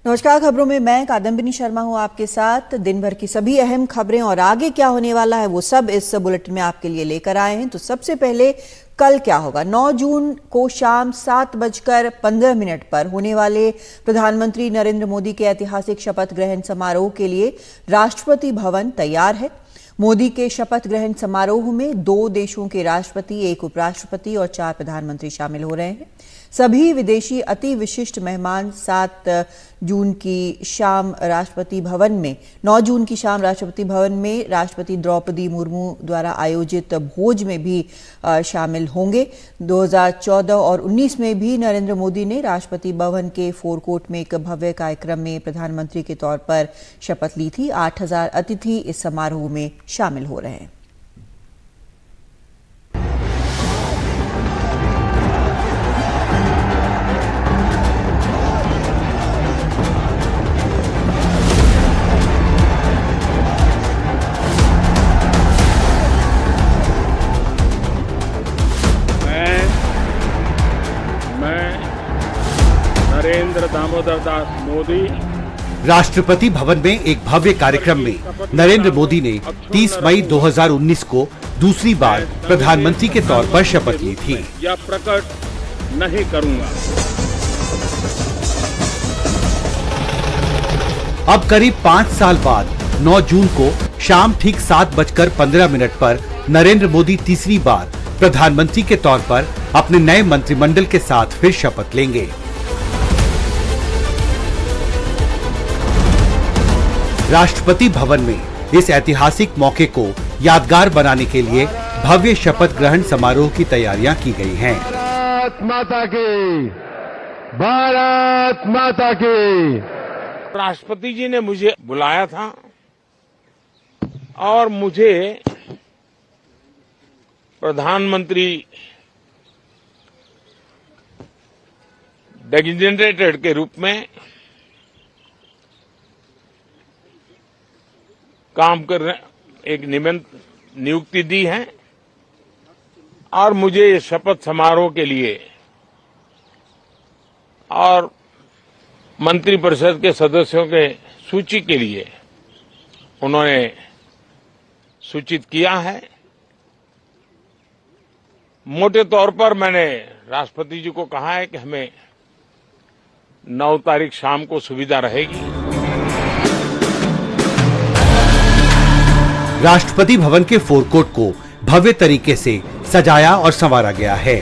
नमस्कार। खबरों में मैं कादम्बिनी शर्मा हूं आपके साथ। दिन भर की सभी अहम खबरें और आगे क्या होने वाला है वो सब इस बुलेटिन में आपके लिए लेकर आए हैं। तो सबसे पहले कल क्या होगा। 9 जून को शाम 7:15 पर होने वाले प्रधानमंत्री नरेंद्र मोदी के ऐतिहासिक शपथ ग्रहण समारोह के लिए राष्ट्रपति भवन तैयार है। मोदी के शपथ ग्रहण समारोह में 2 देशों के राष्ट्रपति, 1 उपराष्ट्रपति और 4 प्रधानमंत्री शामिल हो रहे हैं। सभी विदेशी अति विशिष्ट मेहमान 9 जून की शाम राष्ट्रपति भवन में राष्ट्रपति द्रौपदी मुर्मू द्वारा आयोजित भोज में भी शामिल होंगे। 2014 और 19 में भी नरेंद्र मोदी ने राष्ट्रपति भवन के फोरकोर्ट में एक भव्य कार्यक्रम में प्रधानमंत्री के तौर पर शपथ ली थी। 8000 अतिथि इस समारोह में शामिल हो रहे हैं। नरेंद्र दामोदर दास मोदी। राष्ट्रपति भवन में एक भव्य कार्यक्रम में नरेंद्र मोदी ने 30 मई 2019 को दूसरी बार प्रधानमंत्री के तौर पर शपथ ली थी। यह प्रकट नहीं करूंगा। अब करीब 5 साल बाद 9 जून को शाम ठीक 7:15 पर नरेंद्र मोदी तीसरी बार प्रधानमंत्री के तौर पर अपने नए मंत्रिमंडल के साथ फिर शपथ लेंगे। राष्ट्रपति भवन में इस ऐतिहासिक मौके को यादगार बनाने के लिए भव्य शपथ ग्रहण समारोह की तैयारियां की गई हैं। भारत माता की, भारत माता की। राष्ट्रपति जी ने मुझे बुलाया था और मुझे प्रधानमंत्री डेजिग्नेटेड के रूप में काम करने एक नियुक्ति दी है और मुझे इस शपथ समारोह के लिए और मंत्रिपरिषद के सदस्यों के सूची के लिए उन्होंने सूचित किया है। मोटे तौर पर मैंने राष्ट्रपति जी को कहा है कि हमें 9 तारीख शाम को सुविधा रहेगी। राष्ट्रपति भवन के फोरकोर्ट को भव्य तरीके से सजाया और संवारा गया है।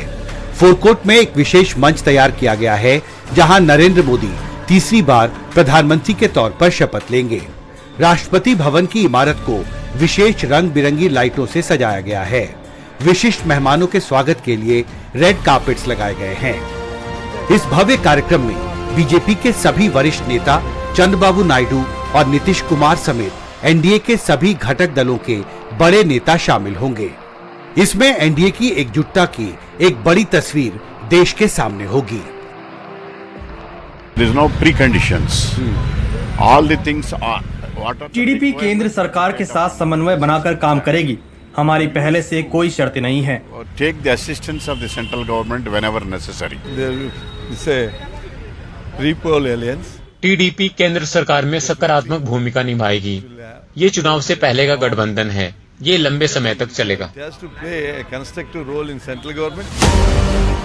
फोरकोर्ट में एक विशेष मंच तैयार किया गया है जहां नरेंद्र मोदी तीसरी बार प्रधानमंत्री के तौर पर शपथ लेंगे। राष्ट्रपति भवन की इमारत को विशेष रंग बिरंगी लाइटों से सजाया गया है। विशिष्ट मेहमानों के स्वागत के लिए रेड कार्पेट्स लगाए गए हैं। इस भव्य कार्यक्रम में बीजेपी के सभी वरिष्ठ नेता चंद्रबाबू नायडू और नीतीश कुमार समेत एनडीए के सभी घटक दलों के बड़े नेता शामिल होंगे। इसमें एनडीए की एकजुटता की एक बड़ी तस्वीर देश के सामने होगी। There is no preconditions. All the things are. TDP केंद्र सरकार के साथ समन्वय बनाकर काम करेगी। हमारी पहले से कोई शर्त नहीं है। Take the assistance of the central government whenever necessary. It's a repol alliance. TDP केंद्र सरकार में सकारात्मक भूमिका निभाएगी। ये चुनाव से पहले का गठबंधन है। ये लंबे समय तक चलेगा।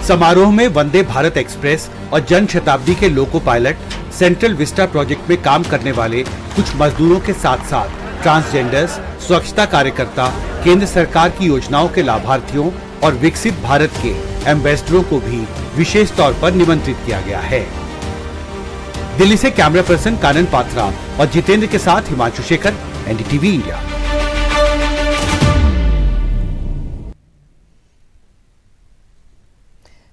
समारोह में वंदे भारत एक्सप्रेस और जन शताब्दी के loco pilot, central Vista project में काम करने वाले कुछ मजदूरों के साथ साथ ट्रांसजेंडर्स, स्वच्छता कार्यकर्ता, केंद्र सरकार की योजनाओं के लाभार्थियों और विकसित भारत के एम्बेसडरों को भी विशेष तौर पर निमंत्रित किया गया है। दिल्ली से कैमरा पर्सन कानन पात्रा और जितेंद्र के साथ हिमांशु शेखर, एनडीटीवी इंडिया।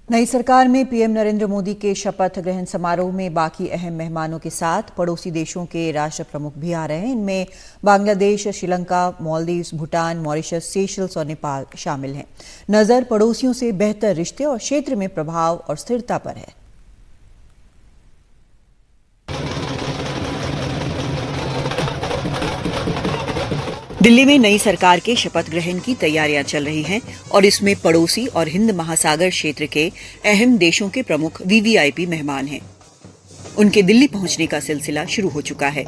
नई सरकार में पीएम नरेंद्र मोदी के शपथ ग्रहण समारोह में बाकी अहम मेहमानों के साथ पड़ोसी देशों के राष्ट्र प्रमुख भी आ रहे हैं। इनमें बांग्लादेश, श्रीलंका, मालदीव्स, भूटान, मॉरिशस, सेशल्स और नेपाल शामिल हैं। नजर पड़ोसियों से बेहतर रिश्ते और क्षेत्र में प्रभाव और स्थिरता पर है। दिल्ली में नई सरकार के शपथ ग्रहण की तैयारियां चल रही हैं और इसमें पड़ोसी और हिंद महासागर क्षेत्र के अहम देशों के प्रमुख वीवीआईपी मेहमान हैं। उनके दिल्ली पहुंचने का सिलसिला शुरू हो चुका है।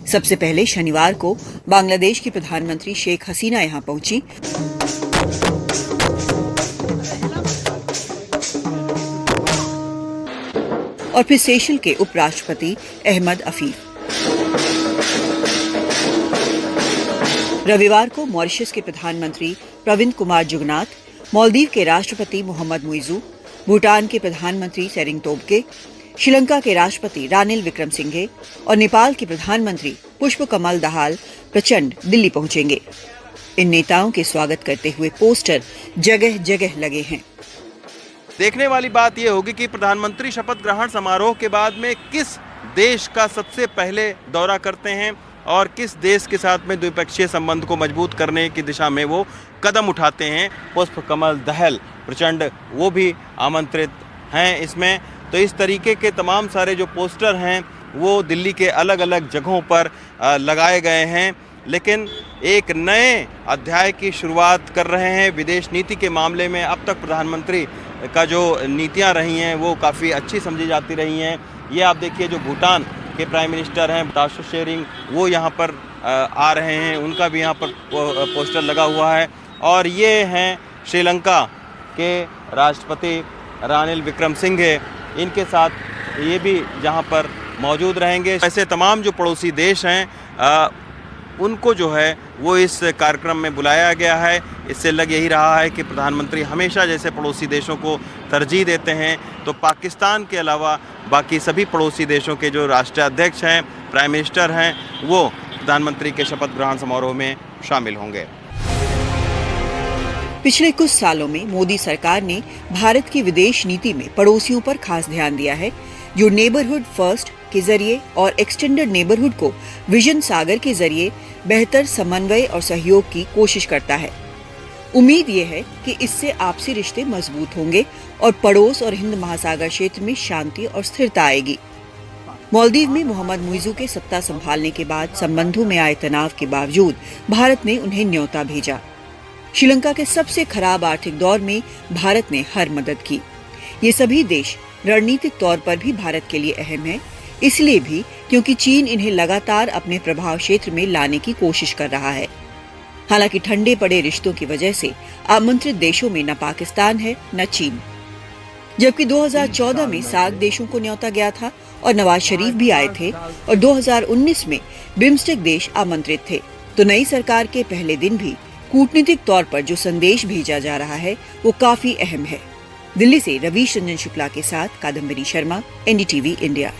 सबसे पहले शनिवार को बांग्लादेश की प्रधानमंत्री शेख हसीना यहां पहुंची और फिर सेशल के उपराष्ट्रपति अहमद अफीफ। रविवार को मॉरिशस के प्रधानमंत्री प्रविंद कुमार जुगनाथ, मालदीव के राष्ट्रपति मोहम्मद मुइजू, भूटान के प्रधानमंत्री सेरिंग तोब्गे, श्रीलंका के राष्ट्रपति रानिल विक्रमसिंघे और नेपाल के प्रधानमंत्री पुष्प कमल दाहाल प्रचंड दिल्ली पहुंचेंगे। इन नेताओं के स्वागत करते हुए पोस्टर जगह जगह लगे हैं। देखने वाली बात यह होगी कि प्रधानमंत्री शपथ ग्रहण समारोह के बाद में किस देश का सबसे पहले दौरा करते हैं और किस देश के साथ में द्विपक्षीय संबंध को मजबूत करने की दिशा में वो कदम उठाते हैं। पुष्प कमल दहल प्रचंड वो भी आमंत्रित हैं इसमें। तो इस तरीके के तमाम सारे जो पोस्टर हैं वो दिल्ली के अलग अलग जगहों पर लगाए गए हैं, लेकिन एक नए अध्याय की शुरुआत कर रहे हैं विदेश नीति के मामले में। अब तक प्रधानमंत्री का जो नीतियां रही हैं वो काफ़ी अच्छी समझी जाती रही हैं। ये आप देखिए जो भूटान के प्राइम मिनिस्टर हैं ताशो शेरिंग, वो यहाँ पर आ रहे हैं, उनका भी यहाँ पर पोस्टर लगा हुआ है। और ये हैं श्रीलंका के राष्ट्रपति रानिल विक्रमसिंघे, इनके साथ ये भी जहाँ पर मौजूद रहेंगे। ऐसे तमाम जो पड़ोसी देश हैं उनको जो है वो इस कार्यक्रम में बुलाया गया है। इससे लग यही रहा है कि प्रधानमंत्री हमेशा जैसे पड़ोसी देशों को तरजीह देते हैं, तो पाकिस्तान के अलावा बाकी सभी पड़ोसी देशों के जो राष्ट्राध्यक्ष हैं, प्राइम मिनिस्टर हैं, वो प्रधानमंत्री के शपथ ग्रहण समारोह में शामिल होंगे। पिछले कुछ सालों में मोदी सरकार ने भारत की विदेश नीति में पड़ोसियों पर खास ध्यान दिया है, जो नेबरहुड फर्स्ट के जरिए और एक्सटेंडेड नेबरहुड को विजन सागर के जरिए बेहतर समन्वय और सहयोग की कोशिश करता है। उम्मीद ये है कि इससे आपसी रिश्ते मजबूत होंगे और पड़ोस और हिंद महासागर क्षेत्र में शांति और स्थिरता आएगी। मालदीव में मोहम्मद मुइजू के सत्ता संभालने के बाद संबंधों में आए तनाव के बावजूद भारत ने उन्हें न्योता भेजा। श्रीलंका के सबसे खराब आर्थिक दौर में भारत ने हर मदद की। ये सभी देश रणनीतिक तौर पर भी भारत के लिए अहम है, इसलिए भी क्योंकि चीन इन्हें लगातार अपने प्रभाव क्षेत्र में लाने की कोशिश कर रहा है। हालांकि ठंडे पड़े रिश्तों की वजह से आमंत्रित देशों में न पाकिस्तान है न चीन। जबकि 2014 में सार्क देशों को न्योता गया था और नवाज शरीफ भी आए थे और 2019 में बिम्स्टेक देश आमंत्रित थे, तो नई सरकार के पहले दिन भी कूटनीतिक तौर पर जो संदेश भेजा जा रहा है वो काफी अहम है। दिल्ली से रवीश रंजन शुक्ला के साथ कादम्बिनी शर्मा, एनडीटीवी इंडिया।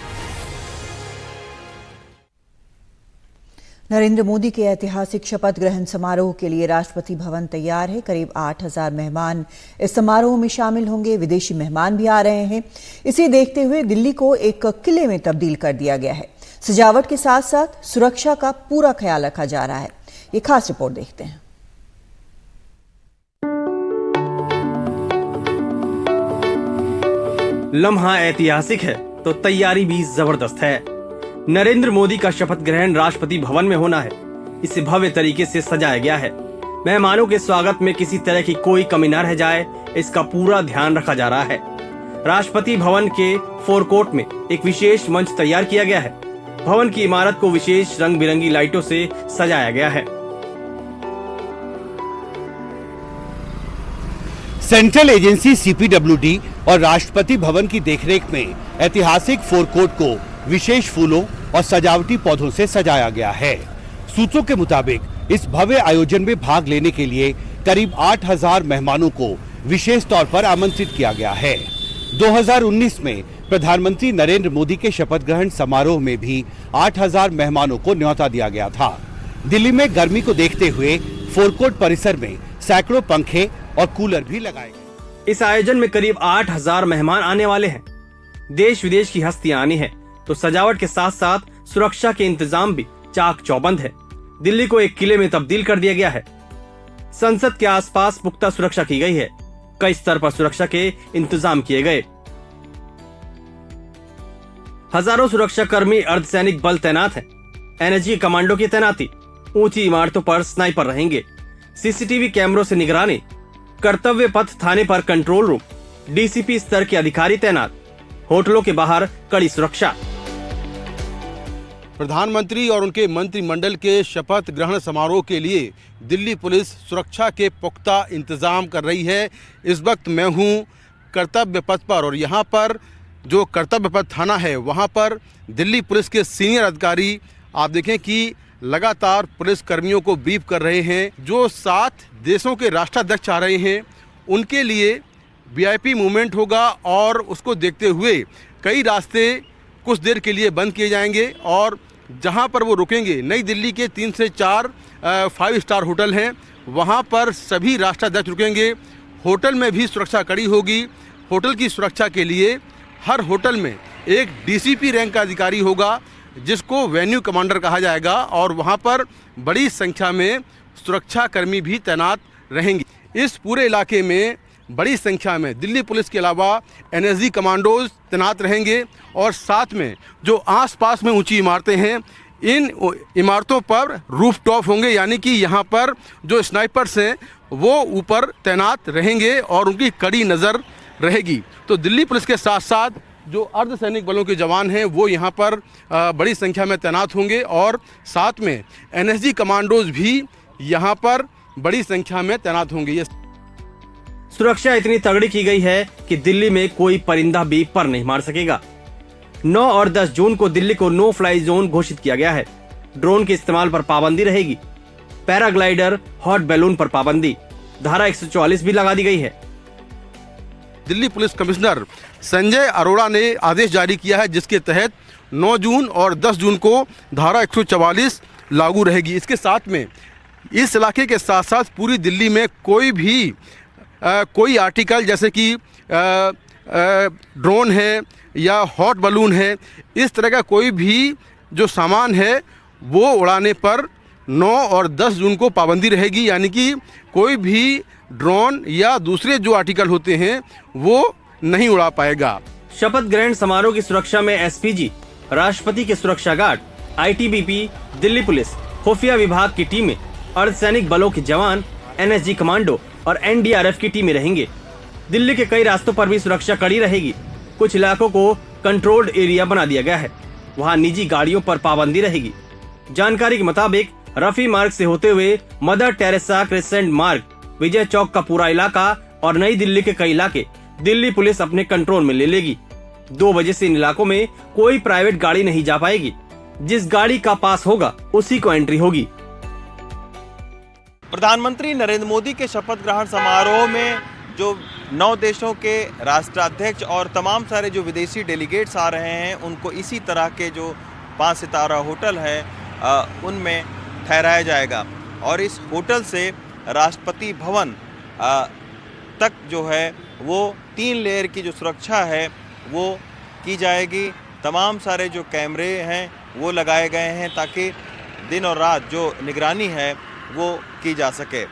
नरेंद्र मोदी के ऐतिहासिक शपथ ग्रहण समारोह के लिए राष्ट्रपति भवन तैयार है। करीब 8,000 मेहमान इस समारोह में शामिल होंगे। विदेशी मेहमान भी आ रहे हैं। इसे देखते हुए दिल्ली को एक किले में तब्दील कर दिया गया है। सजावट के साथ साथ सुरक्षा का पूरा ख्याल रखा जा रहा है। ये खास रिपोर्ट देखते हैं। लम्हा ऐतिहासिक है तो तैयारी भी जबरदस्त है। नरेंद्र मोदी का शपथ ग्रहण राष्ट्रपति भवन में होना है। इसे भव्य तरीके से सजाया गया है। मेहमानों के स्वागत में किसी तरह की कोई कमी न रह जाए, इसका पूरा ध्यान रखा जा रहा है। राष्ट्रपति भवन के फोरकोर्ट में एक विशेष मंच तैयार किया गया है। भवन की इमारत को विशेष रंग बिरंगी लाइटों से सजाया गया है। सेंट्रल एजेंसी सीपीडब्ल्यूडी और राष्ट्रपति भवन की देखरेख में ऐतिहासिक फोरकोर्ट को विशेष फूलों और सजावटी पौधों से सजाया गया है। सूत्रों के मुताबिक इस भव्य आयोजन में भाग लेने के लिए करीब 8,000 मेहमानों को विशेष तौर पर आमंत्रित किया गया है। 2019 में प्रधानमंत्री नरेंद्र मोदी के शपथ ग्रहण समारोह में भी 8,000 मेहमानों को न्योता दिया गया था। दिल्ली में गर्मी को देखते हुए फोरकोर्ट परिसर में सैकड़ों पंखे और कूलर भी लगाए गए। इस आयोजन में करीब 8,000 मेहमान आने वाले हैं। देश विदेश की हस्तियां आनी है, तो सजावट के साथ साथ सुरक्षा के इंतजाम भी चाक चौबंद है। दिल्ली को एक किले में तब्दील कर दिया गया है। संसद के आसपास पुख्ता सुरक्षा की गई है। कई स्तर पर सुरक्षा के इंतजाम किए गए। हजारों सुरक्षाकर्मी अर्धसैनिक बल तैनात हैं। एनएसजी कमांडो की तैनाती। ऊंची इमारतों पर स्नाइपर रहेंगे। सीसीटीवी कैमरों से निगरानी। कर्तव्य पथ थाने पर कंट्रोल रूम। डीसीपी स्तर के अधिकारी तैनात। होटलों के बाहर कड़ी सुरक्षा। प्रधानमंत्री और उनके मंत्रिमंडल के शपथ ग्रहण समारोह के लिए दिल्ली पुलिस सुरक्षा के पुख्ता इंतजाम कर रही है। इस वक्त मैं हूं कर्तव्य पथ पर और यहां पर जो कर्तव्य पथ थाना है वहां पर दिल्ली पुलिस के सीनियर अधिकारी आप देखें कि लगातार पुलिस कर्मियों को ब्रीफ कर रहे हैं। जो 7 देशों के राष्ट्राध्यक्ष आ रहे हैं उनके लिए वीआईपी मूवमेंट होगा और उसको देखते हुए कई रास्ते कुछ देर के लिए बंद किए जाएंगे और जहां पर वो रुकेंगे नई दिल्ली के 3 से 4 5 स्टार होटल हैं, वहां पर सभी राष्ट्राध्यक्ष रुकेंगे। होटल में भी सुरक्षा कड़ी होगी। होटल की सुरक्षा के लिए हर होटल में एक डीसीपी रैंक का अधिकारी होगा जिसको वेन्यू कमांडर कहा जाएगा और वहां पर बड़ी संख्या में सुरक्षा कर्मी भी तैनात रहेंगे। इस पूरे इलाके में बड़ी संख्या में दिल्ली पुलिस के अलावा एनएसजी कमांडोज तैनात रहेंगे और साथ में जो आसपास में ऊंची इमारतें हैं इन इमारतों पर रूफटॉप होंगे, यानी कि यहाँ पर जो स्नाइपर्स हैं वो ऊपर तैनात रहेंगे और उनकी कड़ी नज़र रहेगी। तो दिल्ली पुलिस के साथ साथ जो अर्धसैनिक बलों के जवान हैं वो यहाँ पर बड़ी संख्या में तैनात होंगे और साथ में एनएसजी कमांडोज भी यहाँ पर बड़ी संख्या में तैनात होंगे। ये सुरक्षा इतनी तगड़ी की गई है कि दिल्ली में कोई परिंदा भी पर नहीं मार सकेगा। 9 और 10 जून को दिल्ली को नो फ्लाई जोन घोषित किया गया है। ड्रोन के इस्तेमाल पर पाबंदी रहेगी। पैराग्लाइडर, हॉट बैलून पर पाबंदी, धारा 144 भी लगा दी गई है। दिल्ली पुलिस कमिश्नर संजय अरोड़ा ने आदेश जारी किया है जिसके तहत 9 जून और 10 जून को धारा 144 लागू रहेगी। इसके साथ में इस इलाके के साथ साथ पूरी दिल्ली में कोई आर्टिकल जैसे कि ड्रोन है या हॉट बलून है, इस तरह का कोई भी जो सामान है वो उड़ाने पर 9 और 10 जून को पाबंदी रहेगी, यानी कि कोई भी ड्रोन या दूसरे जो आर्टिकल होते हैं वो नहीं उड़ा पाएगा। शपथ ग्रहण समारोह की सुरक्षा में एसपीजी, राष्ट्रपति के सुरक्षा गार्ड, आईटीबीपी, दिल्ली पुलिस, खुफिया विभाग की टीमें, अर्धसैनिक बलों के जवान, एनएसजी कमांडो और एनडीआरएफ की टीमें रहेंगे। दिल्ली के कई रास्तों पर भी सुरक्षा कड़ी रहेगी। कुछ इलाकों को कंट्रोल्ड एरिया बना दिया गया है। वहां निजी गाड़ियों पर पाबंदी रहेगी। जानकारी के मुताबिक रफी मार्ग से होते हुए मदर टेरेसा क्रिसेंट मार्ग, विजय चौक का पूरा इलाका और नई दिल्ली के कई इलाके दिल्ली पुलिस अपने कंट्रोल में ले लेगी। 2 बजे से इन इलाकों में कोई प्राइवेट गाड़ी नहीं जा पाएगी। जिस गाड़ी का पास होगा उसी को एंट्री होगी। प्रधानमंत्री नरेंद्र मोदी के शपथ ग्रहण समारोह में जो 9 देशों के राष्ट्राध्यक्ष और तमाम सारे जो विदेशी डेलीगेट्स आ रहे हैं उनको इसी तरह के जो 5 सितारा होटल है उनमें ठहराया जाएगा और इस होटल से राष्ट्रपति भवन तक जो है वो 3 लेयर की जो सुरक्षा है वो की जाएगी। तमाम सारे जो कैमरे हैं वो लगाए गए हैं ताकि दिन और रात जो निगरानी है वो की जा सके।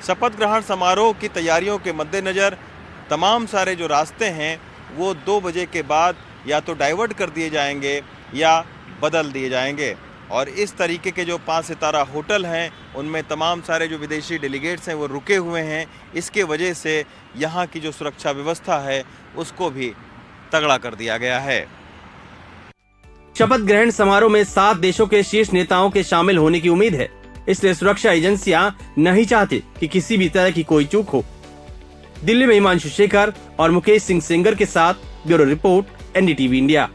शपथ ग्रहण समारोह की तैयारियों के मद्देनज़र तमाम सारे जो रास्ते हैं वो 2 बजे के बाद या तो डाइवर्ट कर दिए जाएंगे या बदल दिए जाएंगे और इस तरीके के जो 5 सितारा होटल हैं उनमें तमाम सारे जो विदेशी डेलीगेट्स हैं वो रुके हुए हैं। इसके वजह से यहाँ की जो सुरक्षा व्यवस्था है उसको भी तगड़ा कर दिया गया है। शपथ ग्रहण समारोह में 7 देशों के शीर्ष नेताओं के शामिल होने की उम्मीद है, इसलिए सुरक्षा एजेंसियां नहीं चाहती कि किसी भी तरह की कोई चूक हो। दिल्ली में हिमांशु शेखर और मुकेश सिंह सेंगर के साथ ब्यूरो रिपोर्ट, एनडीटीवी इंडिया।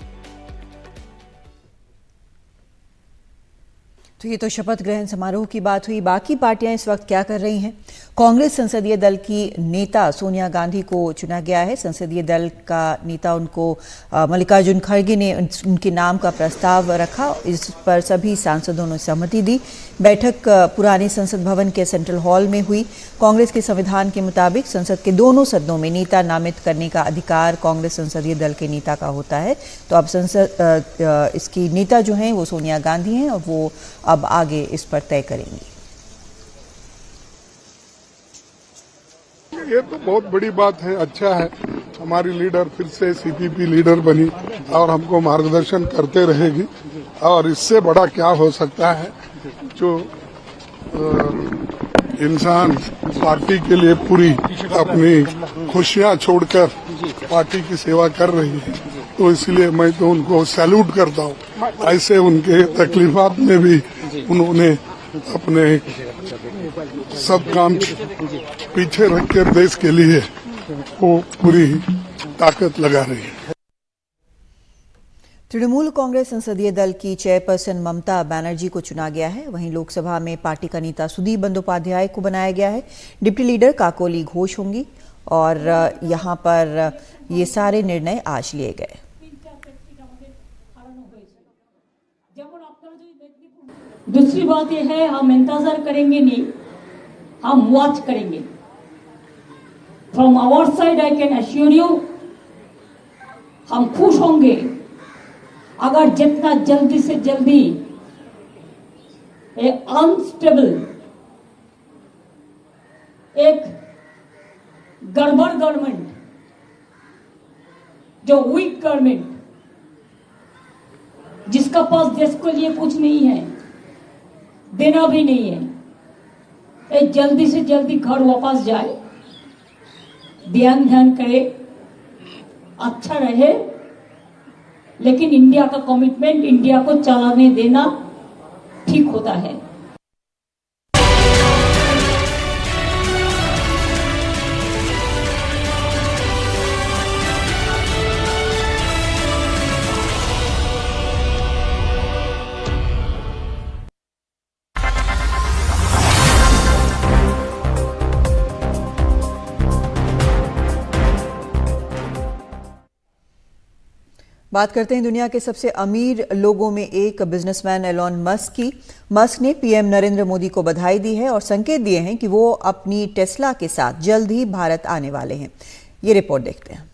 तो ये तो शपथ ग्रहण समारोह की बात हुई। बाकी पार्टियां इस वक्त क्या कर रही हैं? कांग्रेस संसदीय दल की नेता सोनिया गांधी को चुना गया है। संसदीय दल का नेता उनको मल्लिकार्जुन खड़गे ने उनके नाम का प्रस्ताव रखा। इस पर सभी सांसदों ने सहमति दी। बैठक पुराने संसद भवन के सेंट्रल हॉल में हुई। कांग्रेस के संविधान के मुताबिक संसद के दोनों सदनों में नेता नामित करने का अधिकार कांग्रेस संसदीय दल के नेता का होता है। तो अब संसद इसकी नेता जो हैं वो सोनिया गांधी हैं और वो अब आगे इस पर तय करेंगी। ये तो बहुत बड़ी बात है, अच्छा है। हमारी लीडर फिर से सीपीपी लीडर बनी और हमको मार्गदर्शन करते रहेगी और इससे बड़ा क्या हो सकता है। जो इंसान पार्टी के लिए पूरी अपनी खुशियां छोड़कर पार्टी की सेवा कर रही है, तो इसलिए मैं तो उनको सैल्यूट करता हूँ। ऐसे उनके तकलीफात में भी उन्होंने अपने सब काम पीछे रखकर देश के लिए वो पूरी ताकत लगा रही है। तृणमूल कांग्रेस संसदीय दल की चेयरपर्सन ममता बनर्जी को चुना गया है। वहीं लोकसभा में पार्टी का नेता सुदीप बंदोपाध्याय को बनाया गया है। डिप्टी लीडर काकोली घोष होंगी और यहां पर ये सारे निर्णय आज लिए गए। दूसरी बात यह है, हम इंतजार करेंगे नहीं, हम वॉच करेंगे। From our side I can assure you, हम खुश होंगे अगर जितना जल्दी से जल्दी एक अनस्टेबल, एक गड़बड़ गवर्नमेंट, जो वीक गवर्नमेंट, जिसका पास देश के लिए कुछ नहीं है, देना भी नहीं है, ये जल्दी से जल्दी घर वापस जाए, ध्यान करे, अच्छा रहे। लेकिन इंडिया का कमिटमेंट, इंडिया को चलाने देना ठीक होता है। बात करते हैं दुनिया के सबसे अमीर लोगों में एक बिजनेसमैन एलॉन मस्क की। मस्क ने पीएम नरेंद्र मोदी को बधाई दी है और संकेत दिए हैं कि वो अपनी टेस्ला के साथ जल्द ही भारत आने वाले हैं। ये रिपोर्ट देखते हैं।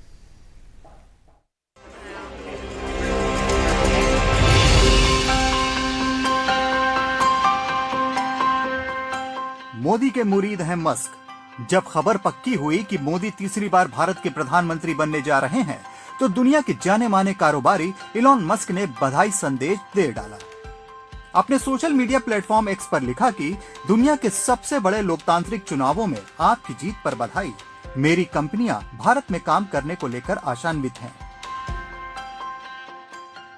मोदी के मुरीद हैं मस्क। जब खबर पक्की हुई कि मोदी तीसरी बार भारत के प्रधानमंत्री बनने जा रहे हैं, तो दुनिया के जाने माने कारोबारी इलॉन मस्क ने बधाई संदेश दे डाला। अपने सोशल मीडिया प्लेटफॉर्म एक्स पर लिखा कि दुनिया के सबसे बड़े लोकतांत्रिक चुनावों में आपकी जीत पर बधाई। मेरी कंपनियां भारत में काम करने को लेकर आशान्वित हैं।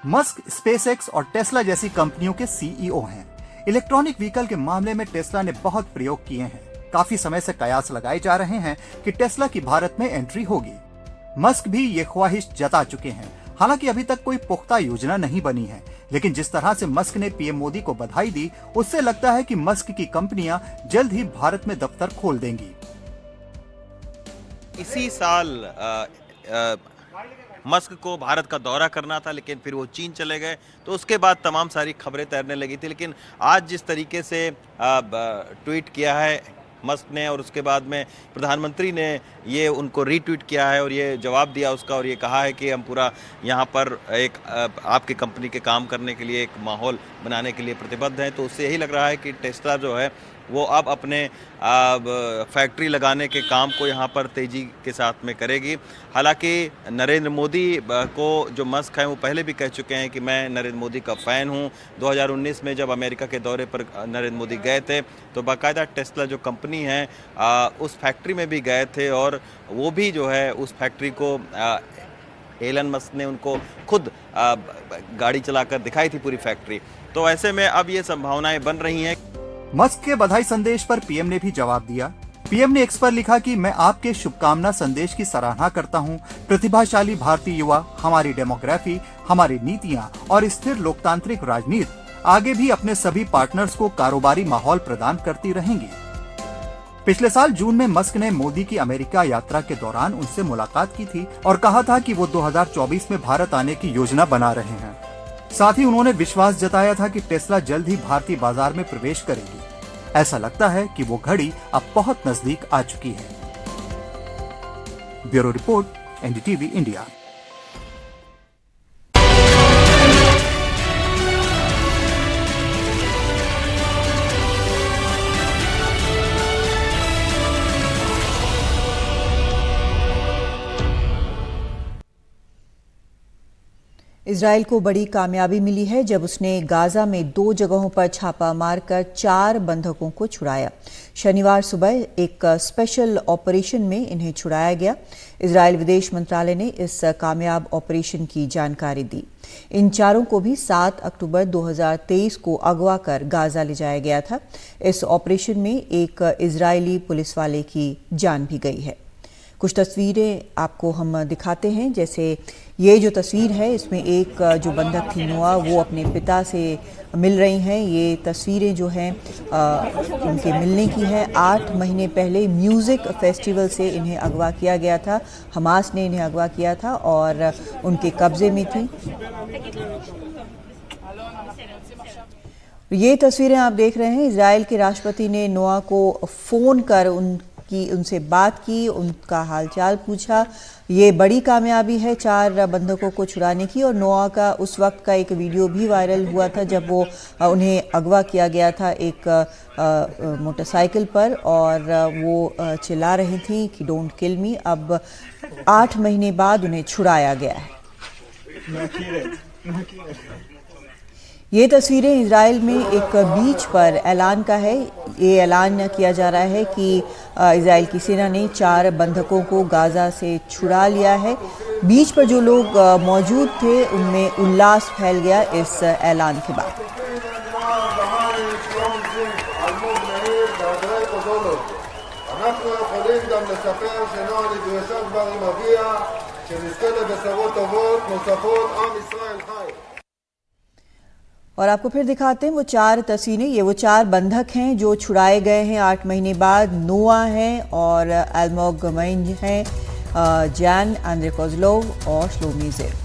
मस्क स्पेसएक्स और टेस्ला जैसी कंपनियों के सीईओ हैं। इलेक्ट्रॉनिक व्हीकल के मामले में टेस्ला ने बहुत प्रयोग किए हैं। काफी समय से कयास लगाए जा रहे हैं कि टेस्ला की भारत में एंट्री होगी। मस्क भी ये ख्वाहिश जता चुके हैं। हालांकि अभी तक कोई पुख्ता योजना नहीं बनी है, लेकिन जिस तरह से मस्क ने पीएम मोदी को बधाई दी, उससे लगता है कि मस्क की कंपनियां जल्द ही भारत में दफ्तर खोल देंगी। इसी साल मस्क को भारत का दौरा करना था, लेकिन फिर वो चीन चले गए, तो उसके बाद तमाम सारी खबरें तैरने लगी थी। लेकिन आज जिस तरीके से ट्वीट किया है मस्क ने, और उसके बाद में प्रधानमंत्री ने ये उनको रीट्वीट किया है और ये जवाब दिया उसका, और ये कहा है कि हम पूरा यहाँ पर एक आपकी कंपनी के काम करने के लिए एक माहौल बनाने के लिए प्रतिबद्ध हैं। तो उससे यही लग रहा है कि टेस्ला जो है वो अब अपने फैक्ट्री लगाने के काम को यहाँ पर तेज़ी के साथ में करेगी। हालांकि नरेंद्र मोदी को जो मस्क हैं वो पहले भी कह चुके हैं कि मैं नरेंद्र मोदी का फ़ैन हूँ। 2019 में जब अमेरिका के दौरे पर नरेंद्र मोदी गए थे तो बाकायदा टेस्ला जो कंपनी है उस फैक्ट्री में भी गए थे, और वो भी जो है उस फैक्ट्री को एलन मस्क ने उनको खुद गाड़ी चलाकर दिखाई थी पूरी फैक्ट्री। तो ऐसे में अब ये संभावनाएं बन रही हैं। मस्क के बधाई संदेश पर पीएम ने भी जवाब दिया। पीएम ने एक्स पर लिखा कि मैं आपके शुभकामना संदेश की सराहना करता हूं। प्रतिभाशाली भारतीय युवा, हमारी डेमोग्राफी, हमारी नीतियां और स्थिर लोकतांत्रिक राजनीति आगे भी अपने सभी पार्टनर्स को कारोबारी माहौल प्रदान करती रहेंगी। पिछले साल जून में मस्क ने मोदी की अमेरिका यात्रा के दौरान उनसे मुलाकात की थी और कहा था कि वो 2024 में भारत आने की योजना बना रहे हैं। साथ ही उन्होंने विश्वास जताया था कि टेस्ला जल्द ही भारतीय बाजार में प्रवेश करेगी। ऐसा लगता है कि वो घड़ी अब बहुत नजदीक आ चुकी है। Bureau report, NDTV India. Israel को बड़ी कामयाबी मिली है जब उसने गाजा में 2 जगहों पर छापा मारकर 4 बंधकों को छुड़ाया। शनिवार सुबह एक स्पेशल ऑपरेशन में इन्हें छुड़ाया गया। इजराइल विदेश मंत्रालय ने इस कामयाब ऑपरेशन की जानकारी दी। इन चारों को भी 7 अक्टूबर 2023 को अगवा कर गाजा ले जाया गया था। इस ऑपरेशन में एक इजरायली पुलिस वाले की जान भी गई है। कुछ तस्वीरें आपको हम दिखाते हैं। जैसे ये जो तस्वीर है, इसमें एक जो बंधक थी नोआ, वो अपने पिता से मिल रही हैं। ये तस्वीरें जो हैं उनके मिलने की है। 8 महीने पहले म्यूज़िक फेस्टिवल से इन्हें अगवा किया गया था। हमास ने इन्हें अगवा किया था और उनके कब्जे में थी। ये तस्वीरें आप देख रहे हैं। इजराइल के राष्ट्रपति ने नोआ को फ़ोन कर उनसे बात की, उनका हालचाल पूछा। ये बड़ी कामयाबी है 4 बंधकों को छुड़ाने की। और नोआ का उस वक्त का एक वीडियो भी वायरल हुआ था जब वो उन्हें अगवा किया गया था एक मोटरसाइकिल पर, और वो चिल्ला रही थी कि डोंट किल मी। अब 8 महीने बाद उन्हें छुड़ाया गया है। ये तस्वीरें इजराइल में एक बीच पर ऐलान का है। ये ऐलान किया जा रहा है कि इजराइल की सेना ने 4 बंधकों को गाजा से छुड़ा लिया है। बीच पर जो लोग मौजूद थे उनमें उल्लास फैल गया इस ऐलान के बाद। और आपको फिर दिखाते हैं वो 4 तस्वीरें। ये वो 4 बंधक हैं जो छुड़ाए गए हैं 8 महीने बाद। नोआ है और एल्मोग गमैंज हैं, जैन आंद्रे कोजलोव और श्लोमी ज़ेर।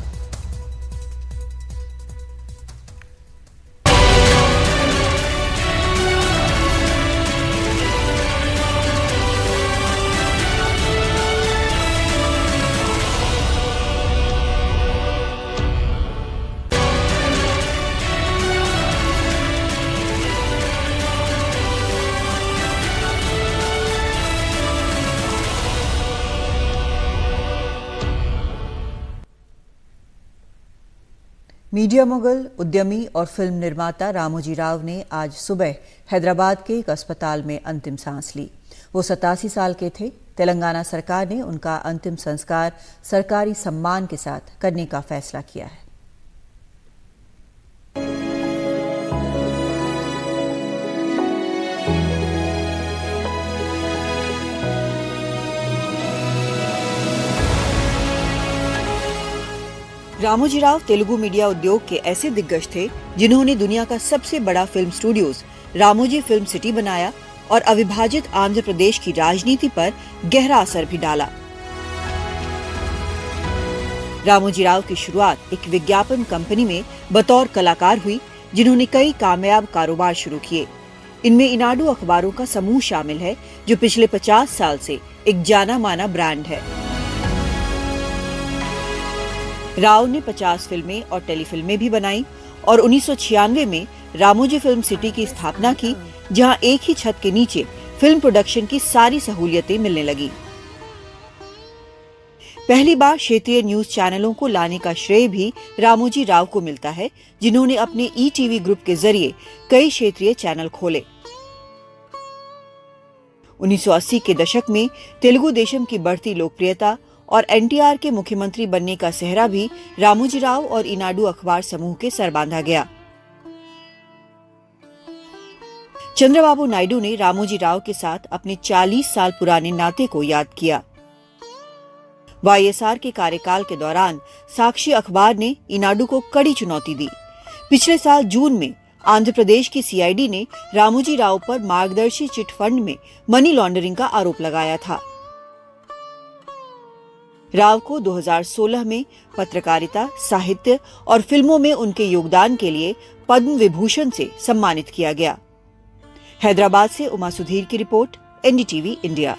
मीडिया मुगल, उद्यमी और फिल्म निर्माता रामोजी राव ने आज सुबह हैदराबाद के एक अस्पताल में अंतिम सांस ली। वो 87 साल के थे। तेलंगाना सरकार ने उनका अंतिम संस्कार सरकारी सम्मान के साथ करने का फैसला किया है। रामोजी राव तेलुगु मीडिया उद्योग के ऐसे दिग्गज थे जिन्होंने दुनिया का सबसे बड़ा film studios Ramoji film city बनाया और अविभाजित आंध्र प्रदेश की राजनीति पर गहरा असर भी डाला। रामोजी राव की शुरुआत एक विज्ञापन कंपनी में बतौर कलाकार हुई, जिन्होंने कई कामयाब कारोबार शुरू किए। इनमें इनाडू अखबारों का समूह शामिल है, जो पिछले 50 साल से एक जाना माना ब्रांड है। राव ने 50 फिल्में और टेलीफिल्में भी बनाई और 1996 में रामोजी फिल्म सिटी की स्थापना की, जहां एक ही छत के नीचे फिल्म प्रोडक्शन की सारी सहूलियतें मिलने लगी। पहली बार क्षेत्रीय न्यूज चैनलों को लाने का श्रेय भी रामोजी राव को मिलता है, जिन्होंने अपने ईटीवी ग्रुप के जरिए कई क्षेत्रीय चैनल खोले। 1980 के दशक में तेलुगु देशम की बढ़ती लोकप्रियता और एनटीआर के मुख्यमंत्री बनने का सेहरा भी रामोजी राव और इनाडू अखबार समूह के सर बांधा गया। चंद्रबाबू नायडू ने रामोजी राव के साथ अपने 40 साल पुराने नाते को याद किया। वाईएसआर के कार्यकाल के दौरान साक्षी अखबार ने इनाडू को कड़ी चुनौती दी। पिछले साल जून में आंध्र प्रदेश की सीआईडी ने रामोजी राव पर मार्गदर्शी चिट फंड में मनी लॉन्ड्रिंग का आरोप लगाया था। राव को 2016 में पत्रकारिता, साहित्य और फिल्मों में उनके योगदान के लिए पद्म विभूषण से सम्मानित किया गया। हैदराबाद से उमा सुधीर की रिपोर्ट, एनडीटीवी इंडिया।